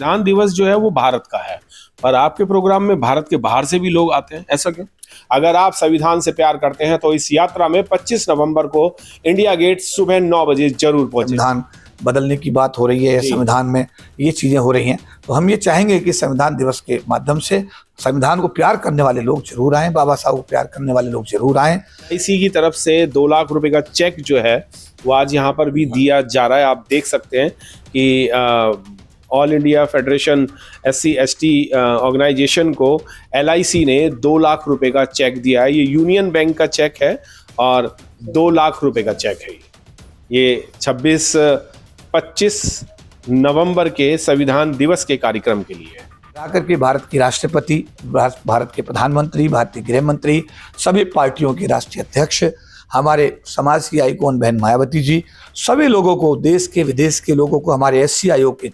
संविधान दिवस जो है वो भारत का है, पर आपके प्रोग्राम में भारत के बाहर से भी लोग आते हैं, ऐसा क्यों? अगर आप संविधान से प्यार करते हैं तो इस यात्रा में 25 नवंबर को इंडिया गेट सुबह 9 बजे जरूर पहुंचे। संविधान बदलने की बात हो रही है, संविधान में ये चीजें हो रही हैं, तो हम ये चाहेंगे कि संविधान दिवस के माध्यम से संविधान को प्यार करने वाले लोग जरूर आएं, बाबा साहब को प्यार करने वाले लोग जरूर आएं। इसी की तरफ से 2 लाख रुपए का चेक जो है वो आज यहाँ पर भी दिया जा रहा है। आप देख सकते हैं कि all India federation SC/ST organisation को LIC ने 2 लाख रुपए का चेक दिया है। ये यूनियन बैंक का चेक है और 2 लाख रुपए का चेक है। ये 25 नवंबर के संविधान दिवस के कार्यक्रम के लिए आकर के भारत की राष्ट्रपति, भारत के प्रधानमंत्री, भारतीय गृह मंत्री, सभी पार्टियों के राष्ट्रीय अध्यक्ष, हमारे समाज की आइकॉन बहन मायावती जी, सभी लोगों को, देश के विदेश के लोगों को, हमारे SC आयोग के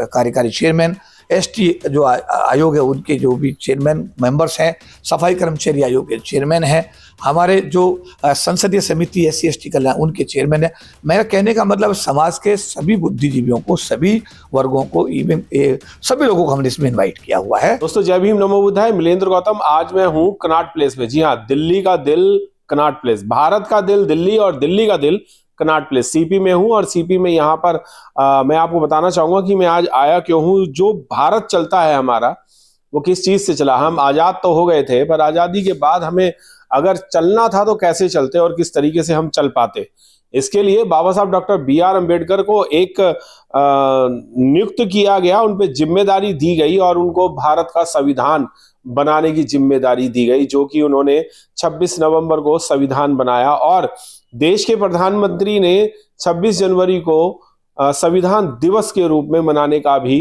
कार्यकारी चेयरमैन, ST जो आयोग है उनके जो भी चेयरमैन मेंबर्स हैं, सफाई कर्मचारी आयोग के चेयरमैन हैं, हमारे जो संसदीय समिति SC/ST कल्याण उनके चेयरमैन है। मेरा कहने का मतलब समाज के सभी बुद्धिजीवियों को, सभी वर्गों को, इवन सभी लोगों को हमने इसमें इन्वाइट किया हुआ है। दोस्तों जय भीम, नमो बुद्धाय। मिलेंद्र गौतम, आज मैं हूँ कनॉट प्लेस में। जी हाँ, दिल्ली का दिल कनॉट प्लेस, भारत का दिल दिल्ली और दिल्ली का दिल कनॉट प्लेस। CP में हूं और CP में यहाँ पर मैं आपको बताना चाहूंगा कि मैं आज आया क्यों हूं। जो भारत चलता है हमारा, वो किस चीज से चला। हम आजाद तो हो गए थे, पर आजादी के बाद हमें अगर चलना था तो कैसे चलते और किस तरीके से हम चल पाते। इसके लिए बाबा साहब डॉक्टर BR अम्बेडकर को एक नियुक्त किया गया, उन पे जिम्मेदारी दी गई और उनको भारत का संविधान बनाने की जिम्मेदारी दी गई, जो कि उन्होंने 26 नवंबर को संविधान बनाया। और देश के प्रधानमंत्री ने 26 जनवरी को संविधान दिवस के रूप में मनाने का भी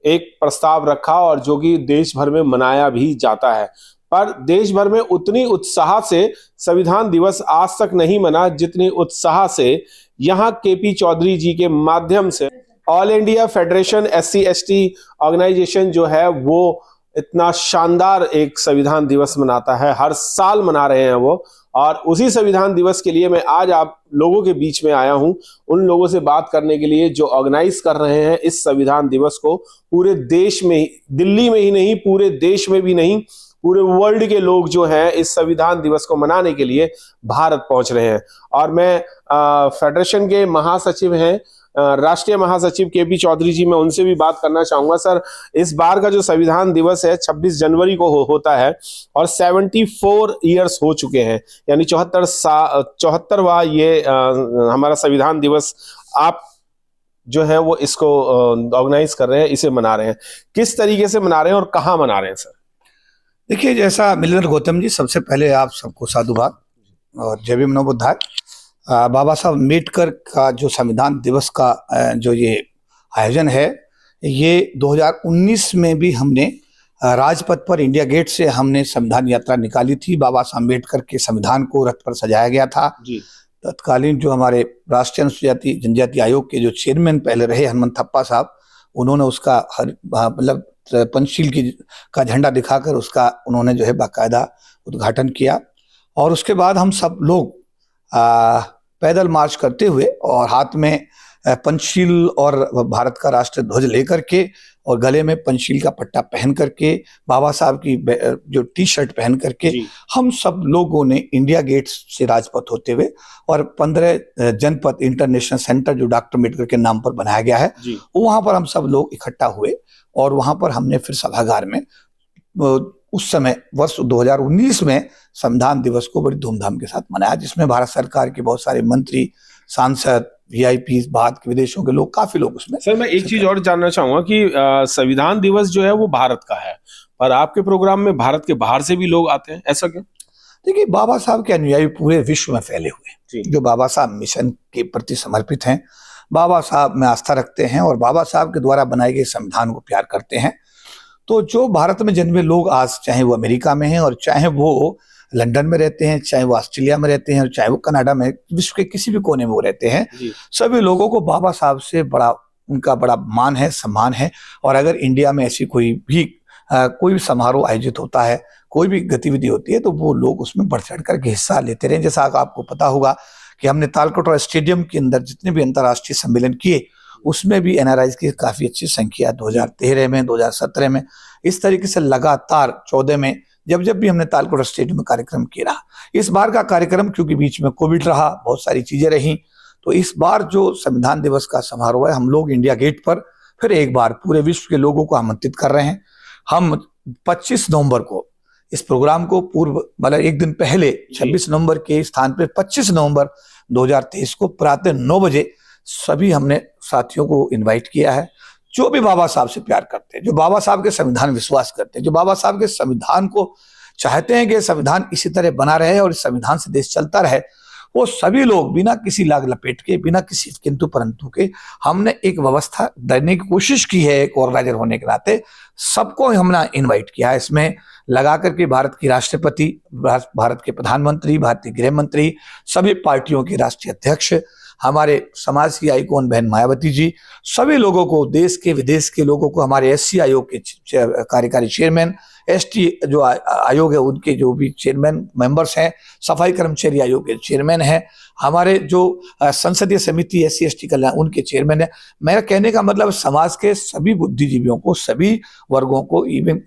एक प्रस्ताव रखा, और जो कि देश भर में मनाया भी जाता है। पर देश भर में उतनी उत्साह से संविधान दिवस आज तक नहीं मना जितनी उत्साह से यहाँ KP चौधरी जी के माध्यम से all India federation SC/ST organisation जो है वो इतना शानदार एक संविधान दिवस मनाता है। हर साल मना रहे हैं वो, और उसी संविधान दिवस के लिए मैं आज आप लोगों के बीच में आया हूं, उन लोगों से बात करने के लिए जो ऑर्गेनाइज कर रहे हैं इस संविधान दिवस को। पूरे देश में, दिल्ली में ही नहीं, पूरे देश में भी नहीं, पूरे वर्ल्ड के लोग जो हैं इस संविधान दिवस को मनाने के लिए भारत पहुंच रहे हैं। और मैं फेडरेशन के महासचिव हैं, राष्ट्रीय महासचिव KP चौधरी जी, मैं उनसे भी बात करना चाहूंगा। सर, इस बार का जो संविधान दिवस है 26 जनवरी को होता है और 74 ईयर्स हो चुके हैं, यानी 74वां ये हमारा संविधान दिवस आप जो है वो इसको ऑर्गेनाइज कर रहे हैं, इसे मना रहे हैं। किस तरीके से मना रहे हैं और कहाँ मना रहे हैं सर? देखिए, जैसा मिलिंद्र गौतम जी, सबसे पहले आप सबको साधुवाद और जय भीम नमो बुद्धाय। बाबा साहब अम्बेडकर का जो संविधान दिवस का जो ये आयोजन है, ये 2019 में भी हमने राजपथ पर इंडिया गेट से हमने संविधान यात्रा निकाली थी। बाबा साहब अम्बेडकर के संविधान को रथ पर सजाया गया था। तत्कालीन जो हमारे राष्ट्रीय अनुसूचित जनजाति आयोग के जो चेयरमैन पहले रहे, हनुमंत थप्पा साहब, उन्होंने उसका मतलब पंचशील का झंडा दिखाकर उसका उन्होंने जो है बाकायदा उद्घाटन किया। और उसके बाद हम सब लोग पैदल मार्च करते हुए और हाथ में पंचशील और भारत का राष्ट्रीय ध्वज लेकर के और गले में पंचशील का पट्टा पहन करके, बाबा साहब की जो T-शर्ट पहन करके हम सब लोगों ने इंडिया गेट से राजपथ होते हुए और 15 जनपद इंटरनेशनल सेंटर जो डॉक्टर अम्बेडकर के नाम पर बनाया गया है, वहां पर हम सब लोग इकट्ठा हुए और वहां पर हमने फिर सभागार में उस समय वर्ष 2019 में संविधान दिवस को बड़ी धूमधाम के साथ मनाया, जिसमें भारत सरकार के बहुत सारे मंत्री, सांसद, VIP, भारत के विदेशों के लोग, काफी लोग उसमें। सर, मैं एक चीज और जानना चाहूंगा कि संविधान दिवस जो है वो भारत का है, पर आपके प्रोग्राम में भारत के बाहर से भी लोग आते हैं, ऐसा क्यों? देखिए, बाबा साहब के अनुयायी पूरे विश्व में फैले हुए, जो बाबा साहब मिशन के प्रति समर्पित हैं, बाबा साहब में आस्था रखते हैं और बाबा साहब के द्वारा बनाए गए संविधान को प्यार करते हैं। तो जो भारत में जन्मे लोग आज, चाहे वो अमेरिका में हैं और चाहे वो लंदन में रहते हैं, चाहे वो ऑस्ट्रेलिया में रहते हैं और चाहे वो कनाडा में, विश्व के किसी भी कोने में वो रहते हैं, सभी लोगों को बाबा साहब से उनका बड़ा मान है, सम्मान है। और अगर इंडिया में ऐसी कोई भी समारोह आयोजित होता है, कोई भी गतिविधि होती है, तो वो लोग उसमें बढ़ चढ़ करके हिस्सा लेते रहे। जैसा आपको पता होगा कि हमने तालकटोरा स्टेडियम के अंदर जितने भी अंतर्राष्ट्रीय सम्मेलन किए, उसमें भी एनआरआई की काफी अच्छी संख्या 2013 में, 2017 में, इस तरीके से लगातार 14 में जब जब भी हमने तालकोटा स्टेडियम में कार्यक्रम किया। इस बार का कार्यक्रम क्योंकि बीच में कोविड रहा, बहुत सारी चीजें रही, तो इस बार जो संविधान दिवस का समारोह है, हम लोग इंडिया गेट पर फिर एक बार पूरे विश्व के लोगों को आमंत्रित कर रहे हैं। हम 25 नवंबर को इस प्रोग्राम को पूर्व मतलब एक दिन पहले 26 नवंबर के स्थान पर 25 नवंबर 2023 को प्रातः 9 बजे सभी हमने साथियों को इनवाइट किया है, जो भी बाबा साहब से प्यार करते हैं, जो बाबा साहब के संविधान विश्वास करते हैं, जो बाबा साहब के संविधान को चाहते हैं कि संविधान इसी तरह बना रहे और इस संविधान से देश चलता रहे, वो सभी लोग बिना किसी लाग लपेट के, बिना किसी किंतु परंतु के हमने एक व्यवस्था देने की कोशिश की है। एक ऑर्गेनाइजर होने के नाते सबको हमने इनवाइट किया है। इसमें लगा करके भारत की राष्ट्रपति, भारत के प्रधानमंत्री, भारतीय गृह मंत्री, सभी पार्टियों के राष्ट्रीय अध्यक्ष, हमारे समाज की आइकॉन बहन मायावती जी, सभी लोगों को, देश के विदेश के लोगों को, हमारे एससी आयोग के कार्यकारी चेयरमैन, एसटी जो आयोग है उनके जो भी चेयरमैन मेंबर्स हैं, सफाई कर्मचारी आयोग के चेयरमैन हैं, हमारे जो संसदीय समिति एससी एसटी कल्याण उनके चेयरमैन है। मेरा कहने का मतलब समाज के सभी बुद्धिजीवियों को, सभी वर्गों को, इवन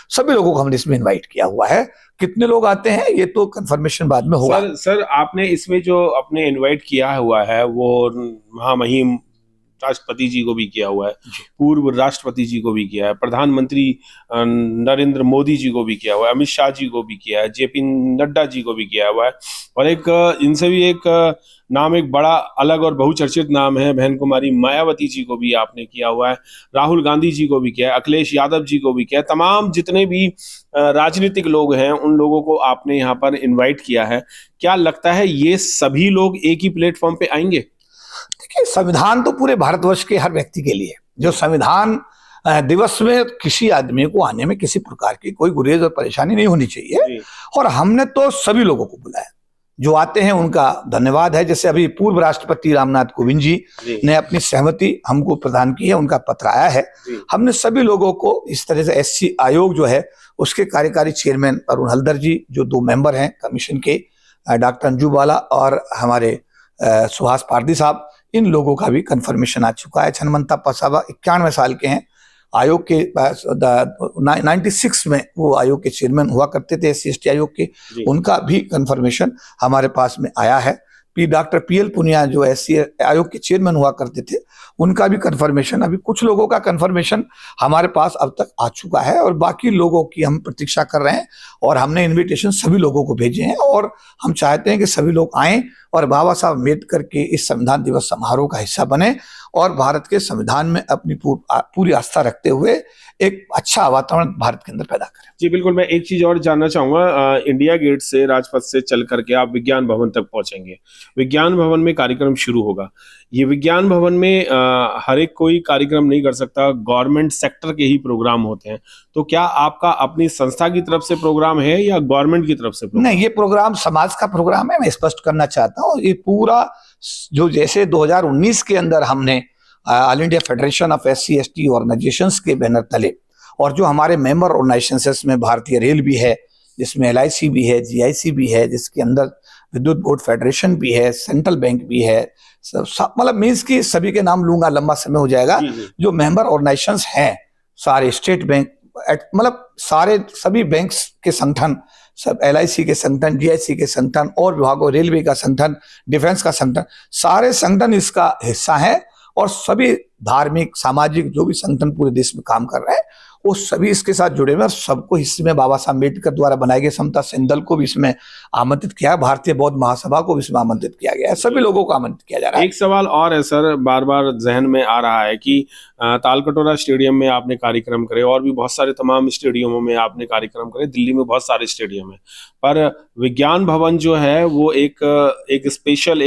सभी लोगों को हमने इसमें इन्वाइट किया हुआ है। कितने लोग आते हैं ये तो कंफर्मेशन बाद में होगा। सर आपने इसमें जो अपने इनवाइट किया हुआ है वो महामहिम राष्ट्रपति जी को भी किया हुआ है, पूर्व राष्ट्रपति जी को भी किया है, प्रधानमंत्री नरेंद्र मोदी जी को भी किया हुआ है, अमित शाह जी को भी किया है, जेपी नड्डा जी को भी किया हुआ है, और एक इनसे भी एक नाम, एक बड़ा अलग और बहुचर्चित नाम है, बहन कुमारी मायावती जी को भी आपने किया हुआ है, राहुल गांधी जी को भी किया है, अखिलेश यादव जी को भी किया है। तमाम जितने भी राजनीतिक लोग हैं उन लोगों को आपने यहाँ पर इन्वाइट किया है। क्या लगता है ये सभी लोग एक ही प्लेटफॉर्म पे आएंगे? देखिए, संविधान तो पूरे भारतवर्ष के हर व्यक्ति के लिए, जो संविधान दिवस में किसी आदमी को आने में किसी प्रकार की कोई गुरेज और परेशानी नहीं होनी चाहिए। और हमने तो सभी लोगों को बुलाया, जो आते हैं उनका धन्यवाद है। जैसे अभी पूर्व राष्ट्रपति रामनाथ कोविंद जी ने अपनी सहमति हमको प्रदान की है, उनका पत्र आया है। हमने सभी लोगों को इस तरह से एससी आयोग जो है उसके कार्यकारी चेयरमैन अरुण हल्दर जी, जो 2 मेंबर हैं कमीशन के, डॉक्टर अंजू बाला और हमारे सुहास पारदी साहब, इन लोगों का भी कंफर्मेशन आ चुका है। छनमंता पसावा 91 साल के हैं, आयोग के 96 में वो आयोग के चेयरमैन हुआ करते थे एससी एसटी आयोग के, उनका भी कंफर्मेशन हमारे पास में आया है। डॉक्टर पीएल पुनिया जो एससी आयोग के चेयरमैन हुआ करते थे, उनका भी कंफर्मेशन, अभी कुछ लोगों का कंफर्मेशन हमारे पास अब तक आ चुका है और बाकी लोगों की हम प्रतीक्षा कर रहे हैं। और हमने इनविटेशन सभी लोगों को भेजे हैं और हम चाहते हैं कि सभी लोग आएं और बाबा साहब अम्बेडकर के इस संविधान दिवस समारोह का हिस्सा बने और भारत के संविधान में अपनी पूरी आस्था रखते हुए एक अच्छा वातावरण भारत के अंदर पैदा करें। जी बिल्कुल। मैं एक चीज और जानना चाहूंगा, इंडिया गेट से, राजपथ से चल करके आप विज्ञान भवन तक पहुंचेंगे। विज्ञान भवन में कार्यक्रम शुरू होगा। ये विज्ञान भवन में हर एक कोई कार्यक्रम नहीं कर सकता, गवर्नमेंट सेक्टर के ही प्रोग्राम होते हैं। तो क्या आपका अपनी संस्था की तरफ से प्रोग्राम है या गवर्नमेंट की तरफ से प्रोग्राम? नहीं, ये प्रोग्राम समाज का प्रोग्राम है। मैं स्पष्ट करना चाहता हूँ, ये पूरा जो जैसे 2019 के अंदर हमने all India federation of SC ST organisations के बैनर तले और जो हमारे मेंबर ऑर्गेनाइजेशंस में भारतीय रेल भी है, जिसमें एलआईसी भी है, जीआईसी भी है, जिसके अंदर विद्युत बोर्ड फेडरेशन भी है, सेंट्रल बैंक भी है, मतलब मीन्स की सभी के नाम लूंगा, लंबा समय हो जाएगा। जो मेंबर ऑर्गेनाइजेशंस हैं, सारे स्टेट बैंक, मतलब सारे सभी बैंक्स के संगठन, सब एलआईसी के संगठन, जीआईसी के संगठन और विभागों, रेलवे का संगठन, डिफेंस का संगठन, सारे संगठन इसका हिस्सा है। और सभी धार्मिक, सामाजिक जो भी संगठन पूरे देश में काम कर रहे हैं वो सभी इसके साथ जुड़े हुए हैं। सबको इसमें बाबा साहब अम्बेडकर द्वारा बनाए गए समता सेनदल को भी इसमें आमंत्रित किया है, भारतीय बौद्ध महासभा को भी इसमें आमंत्रित किया गया है, सभी लोगों को आमंत्रित किया जा रहा है। एक सवाल और है सर, बार बार जहन में आ रहा है कि तालकटोरा स्टेडियम में आपने कार्यक्रम करे और भी बहुत सारे तमाम स्टेडियमों में आपने कार्यक्रम करे, दिल्ली में बहुत सारे स्टेडियम है, पर विज्ञान भवन जो है वो एक स्पेशल,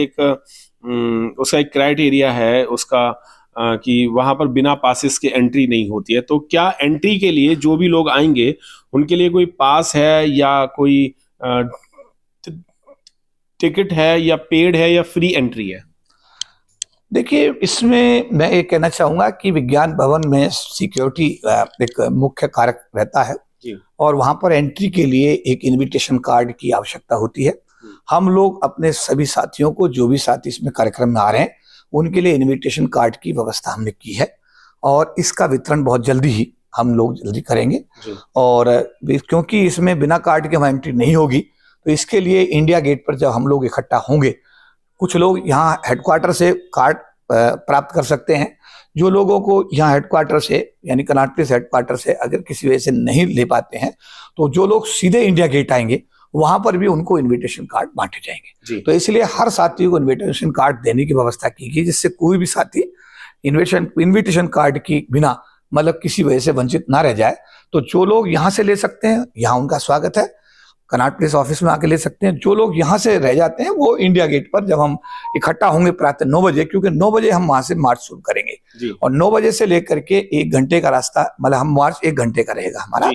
उसका एक क्राइटेरिया है उसका कि वहां पर बिना पासेस के एंट्री नहीं होती है। तो क्या एंट्री के लिए जो भी लोग आएंगे उनके लिए कोई पास है या कोई टिकट है या पेड है या फ्री एंट्री है? देखिए, इसमें मैं ये कहना चाहूंगा कि विज्ञान भवन में सिक्योरिटी एक मुख्य कारक रहता है और वहां पर एंट्री के लिए एक इनविटेशन कार्ड की आवश्यकता होती है। हम लोग अपने सभी साथियों को, जो भी साथी इसमें कार्यक्रम में आ रहे हैं, उनके लिए इनविटेशन कार्ड की व्यवस्था हमने की है और इसका वितरण बहुत जल्दी ही हम लोग जल्दी करेंगे। और क्योंकि इसमें बिना कार्ड के एंट्री नहीं होगी, तो इसके लिए इंडिया गेट पर जब हम लोग इकट्ठा होंगे, कुछ लोग यहाँ हेडक्वार्टर से कार्ड प्राप्त कर सकते हैं। जो लोगों को यहाँ हेडक्वार्टर से यानी कनॉट प्लेस हेडक्वार्टर से अगर किसी वजह से नहीं ले पाते हैं, तो जो लोग सीधे इंडिया गेट आएंगे वहां पर भी उनको इनविटेशन कार्ड बांटे जाएंगे। तो इसलिए हर साथी को इनविटेशन कार्ड देने की व्यवस्था की गई, जिससे कोई भी साथी इनविटेशन कार्ड की बिना मतलब किसी वजह से वंचित ना रह जाए। तो जो लोग यहाँ से ले सकते हैं, यहाँ उनका स्वागत है, कनॉट प्लेस ऑफिस में आके ले सकते हैं। जो लोग यहाँ से रह जाते हैं वो इंडिया गेट पर जब हम इकट्ठा होंगे प्रातः 9 बजे, क्योंकि 9 बजे हम वहां से मार्च शुरू करेंगे और 9 बजे से लेकर के 1 घंटे का रास्ता, मतलब हम मार्च 1 घंटे का रहेगा हमारा।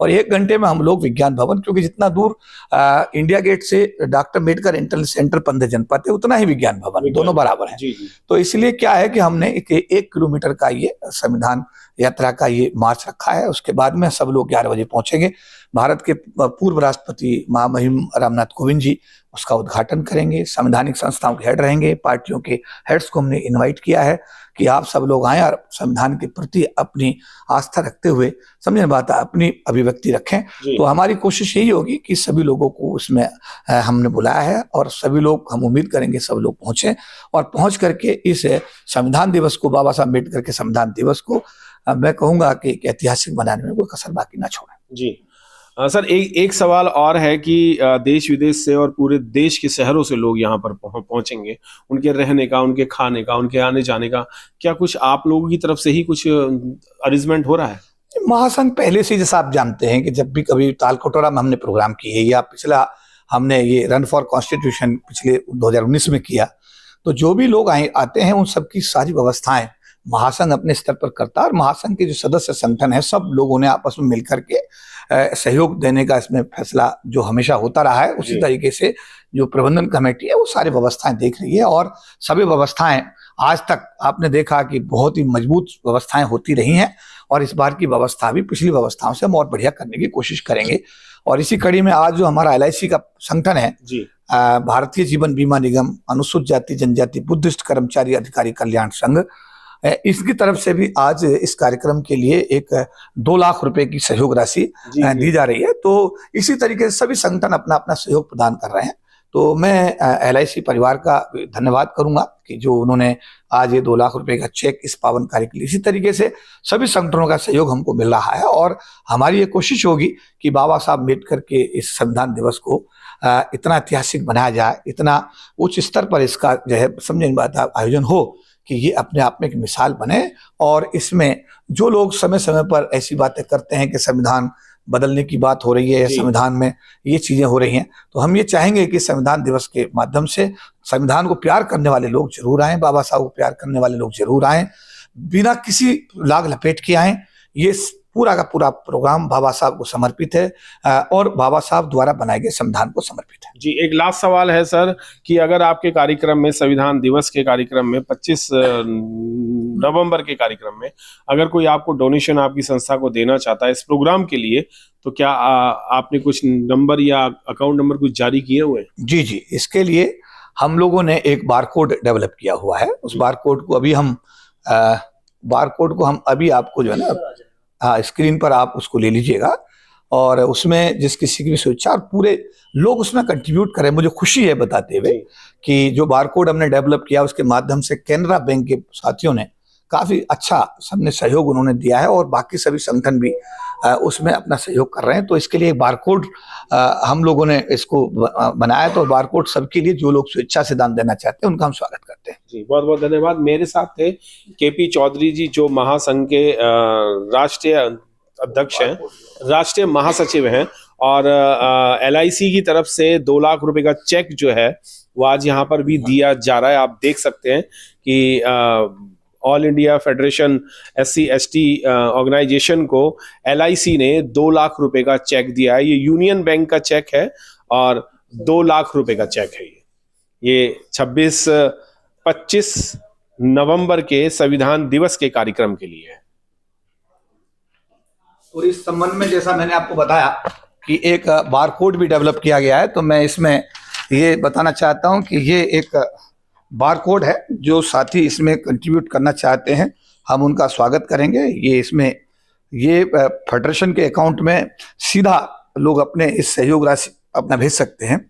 और 1 घंटे में हम लोग विज्ञान भवन, क्योंकि जितना दूर इंडिया गेट से डॉक्टर अम्बेडकर इंटरनल सेंटर 15 जनपद है, उतना ही विज्ञान भवन, दोनों बराबर है। तो इसलिए क्या है कि हमने 1 किलोमीटर का ये संविधान यात्रा का ये मार्च रखा है। उसके बाद में सब लोग 11 बजे पहुंचेंगे। भारत के पूर्व राष्ट्रपति महामहिम रामनाथ कोविंद जी उसका उद्घाटन करेंगे। संवैधानिक संस्थाओं के हेड रहेंगे, पार्टियों के हेड्स को हमने इनवाइट किया है कि आप सब लोग आएं और संविधान के प्रति अपनी आस्था रखते हुए, समझने बात है, अपनी अभिव्यक्ति रखें। तो हमारी कोशिश यही होगी कि सभी लोगों को उसमें हमने बुलाया है और सभी लोग, हम उम्मीद करेंगे सब लोग पहुंचे और पहुंच करके इस संविधान दिवस को, बाबा साहब अम्बेडकर के संविधान दिवस को मैं कहूंगा कि एक ऐतिहासिक बनाने में कोई कसर बाकी ना छोड़ें। जी सर, एक सवाल और है कि देश विदेश से और पूरे देश के शहरों से लोग यहाँ पर पहुंचेंगे। उनके रहने का, उनके खाने का, उनके आने जाने का क्या कुछ आप लोगों की तरफ से ही कुछ अरेंजमेंट हो रहा है? महासंघ पहले से, जैसा आप जानते हैं कि जब भी कभी तालकटोरा में हमने प्रोग्राम किए या पिछला हमने ये रन फॉर कॉन्स्टिट्यूशन पिछले 2019 में किया, तो जो भी लोग आते हैं उन सबकी सारी व्यवस्थाएं महासंघ अपने स्तर पर करता है और महासंघ के जो सदस्य संगठन है सब लोगों ने आपस में मिलकर के सहयोग देने का इसमें फैसला जो हमेशा होता रहा है। उसी तरीके से जो प्रबंधन कमेटी है वो सारी व्यवस्थाएं देख रही है और सभी व्यवस्थाएं आज तक आपने देखा कि बहुत ही मजबूत व्यवस्थाएं होती रही हैं और इस बार की व्यवस्था भी पिछली व्यवस्थाओं से हम और बढ़िया करने की कोशिश करेंगे। और इसी कड़ी में आज जो हमारा LIC का संगठन है, भारतीय जीवन बीमा निगम, अनुसूचित जाति जनजाति बुद्धिस्ट कर्मचारी अधिकारी कल्याण संघ, इसकी तरफ से भी आज इस कार्यक्रम के लिए एक 2 लाख रुपए की सहयोग राशि दी जा रही है। तो इसी तरीके से सभी संगठन अपना अपना सहयोग प्रदान कर रहे हैं। तो मैं LIC परिवार का धन्यवाद करूंगा कि जो उन्होंने आज ये 2 लाख रुपए का चेक इस पावन कार्य के लिए, इसी तरीके से सभी संगठनों का सहयोग हमको मिल रहा है और हमारी ये कोशिश होगी कि बाबा साहब अम्बेडकर के इस संविधान दिवस को इतना ऐतिहासिक बनाया जाए, इतना उच्च स्तर पर इसका जो है समझने बात आयोजन हो कि ये अपने आप में एक मिसाल बने। और इसमें जो लोग समय समय पर ऐसी बातें करते हैं कि संविधान बदलने की बात हो रही है, संविधान में ये चीजें हो रही हैं, तो हम ये चाहेंगे कि संविधान दिवस के माध्यम से संविधान को प्यार करने वाले लोग जरूर आएं, बाबा साहब को प्यार करने वाले लोग जरूर आएं, बिना किसी लाग लपेट के आएं। ये पूरा का पूरा प्रोग्राम बाबा साहब को समर्पित है और बाबा साहब द्वारा बनाए गए संविधान को समर्पित है। जी, एक लास्ट सवाल है सर कि अगर आपके कार्यक्रम में, संविधान दिवस के कार्यक्रम में, 25 नवंबर के कार्यक्रम में अगर कोई आपको डोनेशन आपकी संस्था को देना चाहता है इस प्रोग्राम के लिए, तो क्या आपने कुछ नंबर या अकाउंट नंबर कुछ जारी किए हुए हैं? जी जी, इसके लिए हम लोगों ने एक बारकोड डेवलप किया हुआ है। उस बारकोड को हम अभी आपको जो है ना, हाँ, स्क्रीन पर आप उसको ले लीजिएगा और उसमें जिस किसी की भी स्वेच्छा और पूरे लोग उसमें कंट्रीब्यूट करें। मुझे खुशी है बताते हुए कि जो बारकोड हमने डेवलप किया उसके माध्यम से कैनरा बैंक के साथियों ने काफी अच्छा सबने सहयोग उन्होंने दिया है और बाकी सभी संगठन भी उसमें अपना सहयोग कर रहे हैं। तो इसके लिए बारकोड हम लोगों ने इसको बनाया, तो बारकोड सबके लिए जो लोग स्वेच्छा से दान देना चाहते हैं उनका हम स्वागत करते हैं। जी, बहुत बहुत धन्यवाद। मेरे साथ थे KP चौधरी जी, जो महासंघ के राष्ट्रीय अध्यक्ष हैं, राष्ट्रीय महासचिव हैं और LIC की तरफ से 2 लाख रुपए का चेक जो है वो आज यहाँ पर भी दिया जा रहा है। आप देख सकते हैं कि all India federation SC/ST organisation को LIC ने 2 लाख रुपए का चेक दिया है। ये यूनियन बैंक का चेक है और 2 लाख रुपए का चेक है। ये 25 नवंबर के संविधान दिवस के कार्यक्रम के लिए है। और इस संबंध में जैसा मैंने आपको बताया कि एक बारकोड भी डेवलप किया गया है, तो मैं इसमें ये बताना चाहता हूं कि ये एक बार कोड है, जो साथी इसमें कंट्रीब्यूट करना चाहते हैं हम उनका स्वागत करेंगे। ये फेडरेशन के अकाउंट में सीधा लोग अपने इस सहयोग राशि अपना भेज सकते हैं।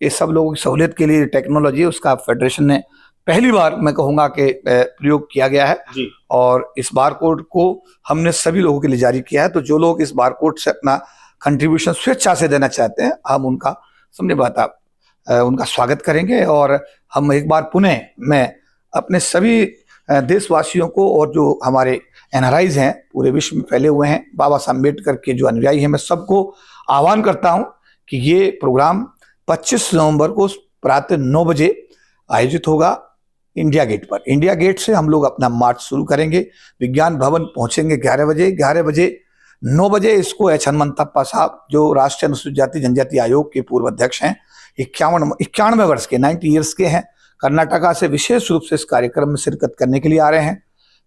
ये सब लोगों की सहूलियत के लिए टेक्नोलॉजी उसका फेडरेशन ने पहली बार मैं कहूँगा कि प्रयोग किया गया है जी। और इस बार कोड को हमने सभी लोगों के लिए जारी किया है। तो जो लोग इस बार कोड से अपना कंट्रीब्यूशन स्वेच्छा से देना चाहते हैं हम उनका समझे बात आप उनका स्वागत करेंगे। और हम एक बार पुनः मैं अपने सभी देशवासियों को और जो हमारे एनआरआईज हैं पूरे विश्व में फैले हुए हैं, बाबा साहब अम्बेडकर के जो अनुयायी हैं, मैं सबको आह्वान करता हूं कि ये प्रोग्राम 25 नवंबर को प्रातः 9 बजे आयोजित होगा इंडिया गेट पर। इंडिया गेट से हम लोग अपना मार्च शुरू करेंगे, विज्ञान भवन पहुंचेंगे 11 बजे। 11 बजे 9 बजे इसको एच हनुमंतप्पा साहब जो राष्ट्रीय अनुसूचित जाति जनजाति आयोग के पूर्व अध्यक्ष हैं, 91 वर्ष के 90 ईयर्स के हैं, कर्नाटका से विशेष रूप से इस कार्यक्रम में शिरकत करने के लिए आ रहे हैं।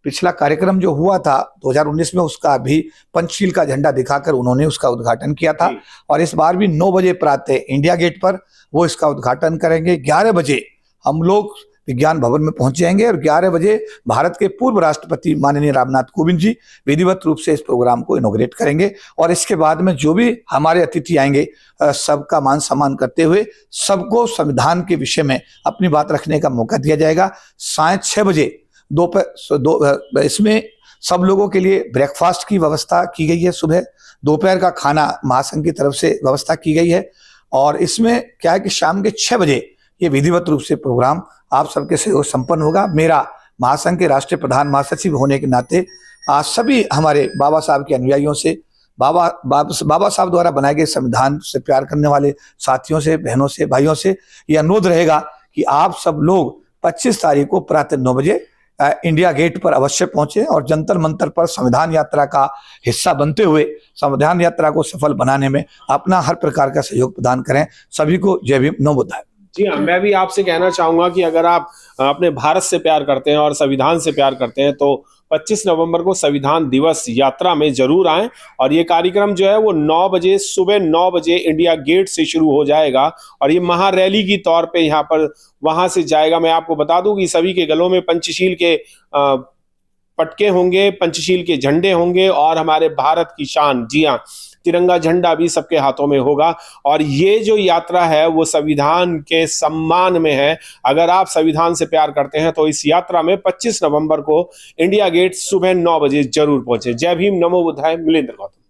पिछला कार्यक्रम जो हुआ था 2019 में, उसका भी पंचशील का झंडा दिखाकर उन्होंने उसका उद्घाटन किया था और इस बार भी 9 बजे प्रातः इंडिया गेट पर वो इसका उद्घाटन करेंगे। 11 बजे हम लोग विज्ञान भवन में पहुंच जाएंगे और 11 बजे भारत के पूर्व राष्ट्रपति माननीय रामनाथ कोविंद जी विधिवत रूप से इस प्रोग्राम को इनॉग्रेट करेंगे और इसके बाद में जो भी हमारे अतिथि आएंगे सबका मान सम्मान करते हुए सबको संविधान के विषय में अपनी बात रखने का मौका दिया जाएगा। सायं 6 बजे दोपहर इसमें सब लोगों के लिए ब्रेकफास्ट की व्यवस्था की गई है। सुबह दोपहर का खाना महासंघ की तरफ से व्यवस्था की गई है और इसमें क्या है कि शाम के 6 बजे ये विधिवत रूप से प्रोग्राम आप सबके सहयोग संपन्न होगा। मेरा महासंघ के राष्ट्रीय प्रधान महासचिव होने के नाते आज सभी हमारे बाबा साहब के अनुयायियों से, बाबा साहब द्वारा बनाए गए संविधान से प्यार करने वाले साथियों से, बहनों से, भाइयों से ये अनुरोध रहेगा कि आप सब लोग 25 तारीख को प्रातः 9 बजे इंडिया गेट पर अवश्य पहुंचे और जंतर मंतर पर संविधान यात्रा का हिस्सा बनते हुए संविधान यात्रा को सफल बनाने में अपना हर प्रकार का सहयोग प्रदान करें। सभी को जय भीम, नमो बुद्धाय। जी हाँ, मैं भी आपसे कहना चाहूंगा कि अगर आप अपने भारत से प्यार करते हैं और संविधान से प्यार करते हैं तो 25 नवंबर को संविधान दिवस यात्रा में जरूर आएं और ये कार्यक्रम जो है वो 9 बजे सुबह 9 बजे इंडिया गेट से शुरू हो जाएगा और ये महारैली की तौर पे यहाँ पर वहां से जाएगा। मैं आपको बता दूं कि सभी के गलों में पंचशील के पटके होंगे, पंचशील के झंडे होंगे और हमारे भारत की शान, जी हाँ, तिरंगा झंडा भी सबके हाथों में होगा और ये जो यात्रा है वो संविधान के सम्मान में है। अगर आप संविधान से प्यार करते हैं तो इस यात्रा में 25 नवंबर को इंडिया गेट सुबह 9 बजे जरूर पहुंचे। जय भीम, नमो बुद्धाय। मिलिंद गौतम।